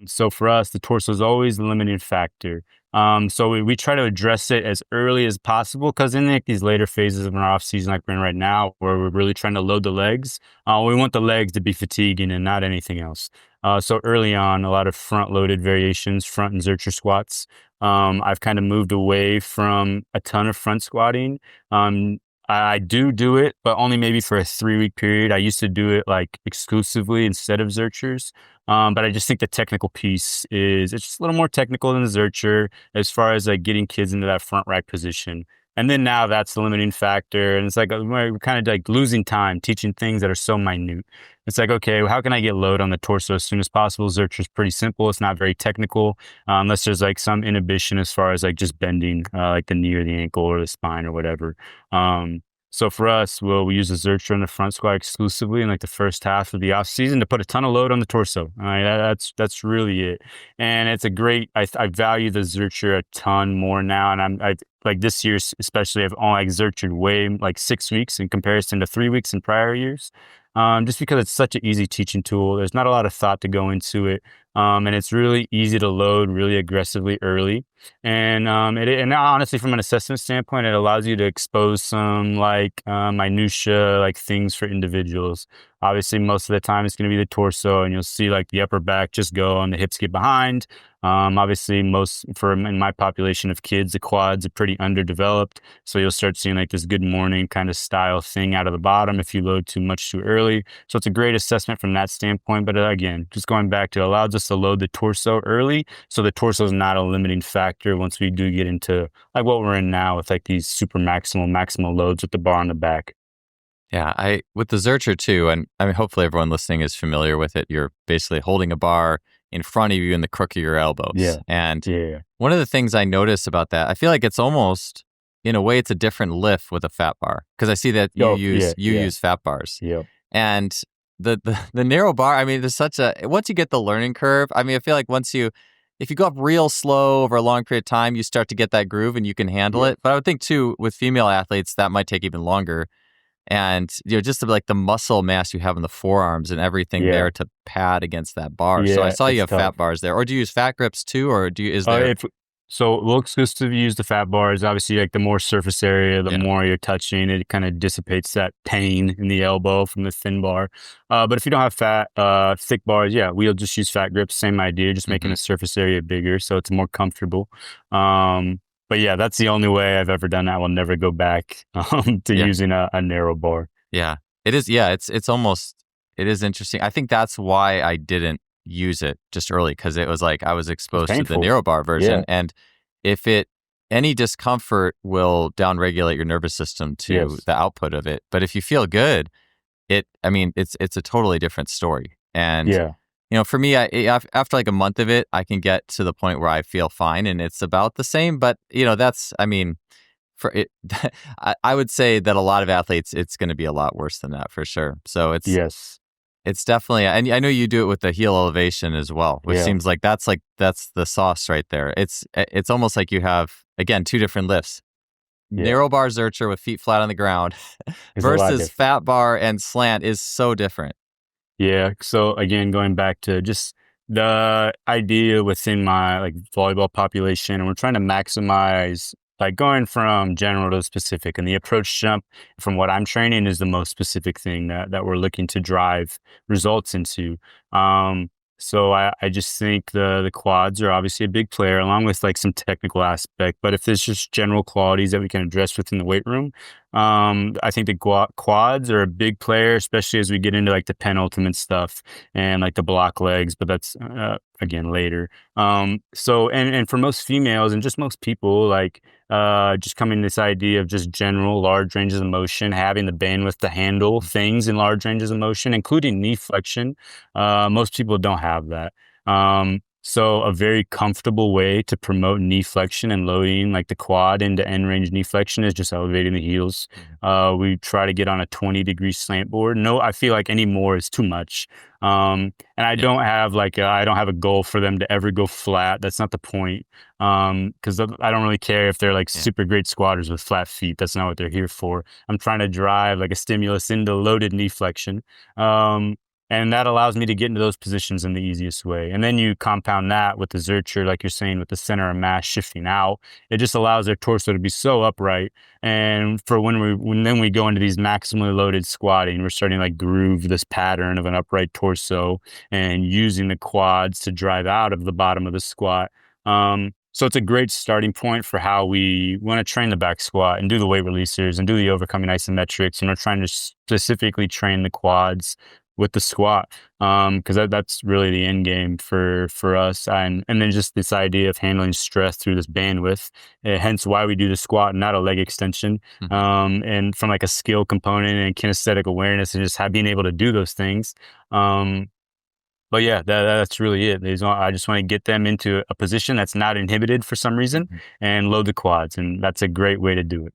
So for us, the torso is always the limiting factor. So we try to address it as early as possible because in like these later phases of our off season, like we're in right now, where we're really trying to load the legs, we want the legs to be fatiguing and not anything else. So early on, a lot of front loaded variations, front and Zercher squats. I've kind of moved away from a ton of front squatting. Um, I do it, but only maybe for a 3 week period. I used to do it like exclusively instead of Zerchers. But I just think the technical piece it's just a little more technical than the Zercher as far as like getting kids into that front rack position. And then now that's the limiting factor. And it's like we're kind of like losing time teaching things that are so minute. It's like, okay, well, how can I get load on the torso as soon as possible? Zercher's pretty simple. It's not very technical, unless there's like some inhibition as far as like just bending, like the knee or the ankle or the spine or whatever. Um, so for us, we use the Zercher in the front squat exclusively in like the first half of the off season to put a ton of load on the torso. That's really it, and it's a great. I value the Zercher a ton more now, and I like this year especially. I've only like Zerchered way like 6 weeks in comparison to 3 weeks in prior years, just because it's such an easy teaching tool. There's not a lot of thought to go into it, and it's really easy to load really aggressively early. And honestly, from an assessment standpoint, it allows you to expose some like minutia, like things for individuals. Obviously, most of the time it's going to be the torso, and you'll see like the upper back just go and the hips get behind. Obviously, in my population of kids, the quads are pretty underdeveloped, so you'll start seeing like this good morning kind of style thing out of the bottom if you load too much too early. So it's a great assessment from that standpoint. But again, just going back to it allows us to load the torso early, so the torso is not a limiting factor once we do get into like what we're in now with like these super maximal loads with the bar on the back. Yeah, I with the Zercher too, and I mean, hopefully everyone listening is familiar with it. You're basically holding a bar in front of you in the crook of your elbows. Yeah. And Yeah. one of the things I notice about that, I feel like it's almost, in a way, it's a different lift with a fat bar because I see that you use fat bars. Yeah. And the narrow bar, I mean, there's such a once you get the learning curve. I mean, I feel like if you go up real slow over a long period of time, you start to get that groove and you can handle it. But I would think too, with female athletes, that might take even longer. And just like the muscle mass you have in the forearms and everything there to pad against that bar. So I saw you have fat bars there. Or do you use fat grips too? Or is there? So we'll exclusively use the fat bars. Obviously, like the more surface area, the more you're touching, it kind of dissipates that pain in the elbow from the thin bar. But if you don't have thick bars, we'll just use fat grips. Same idea, just making the surface area bigger so it's more comfortable. But yeah, that's the only way I've ever done that. We'll never go back to using a narrow bar. Yeah, it is. Yeah, it is interesting. I think that's why I didn't use it just early, because it was like I was exposed to the narrow bar version. And if any discomfort will downregulate your nervous system to the output of it. But if you feel good, it's a totally different story. And for me, after like a month of it, I can get to the point where I feel fine and it's about the same. But, for it, I would say that a lot of athletes, it's going to be a lot worse than that for sure. So it's definitely, and I know you do it with the heel elevation as well, which seems like that's the sauce right there. It's almost like you have, again, two different lifts. Narrow bar Zercher with feet flat on the ground versus fat bar and slant is so different. Yeah. So again, going back to just the idea within my like volleyball population, and we're trying to maximize like going from general to specific, and the approach jump from what I'm training is the most specific thing that we're looking to drive results into. So I just think the quads are obviously a big player along with like some technical aspect, but if there's just general qualities that we can address within the weight room, I think the quads are a big player, especially as we get into like the penultimate stuff and like the block legs, but that's again later. And for most females and just most people, like just coming to this idea of just general large ranges of motion, having the bandwidth to handle things in large ranges of motion, including knee flexion. Most people don't have that. So a very comfortable way to promote knee flexion and loading like the quad into end range knee flexion is just elevating the heels. We try to get on a 20-degree slant board. No, I feel like any more is too much. And I don't have I don't have a goal for them to ever go flat. That's not the point. Cause I don't really care if they're like super great squatters with flat feet. That's not what they're here for. I'm trying to drive like a stimulus into loaded knee flexion. And that allows me to get into those positions in the easiest way. And then you compound that with the Zercher, like you're saying, with the center of mass shifting out. It just allows their torso to be so upright. And for when then we go into these maximally loaded squatting, we're starting to like groove this pattern of an upright torso and using the quads to drive out of the bottom of the squat. So it's a great starting point for how we want to train the back squat and do the weight releasers and do the overcoming isometrics. And we're trying to specifically train the quads with the squat, because that's really the end game for us. And then just this idea of handling stress through this bandwidth, hence why we do the squat and not a leg extension. And from like a skill component and kinesthetic awareness and just being able to do those things. But yeah, that's really it. I just want to get them into a position that's not inhibited for some reason and load the quads. And that's a great way to do it.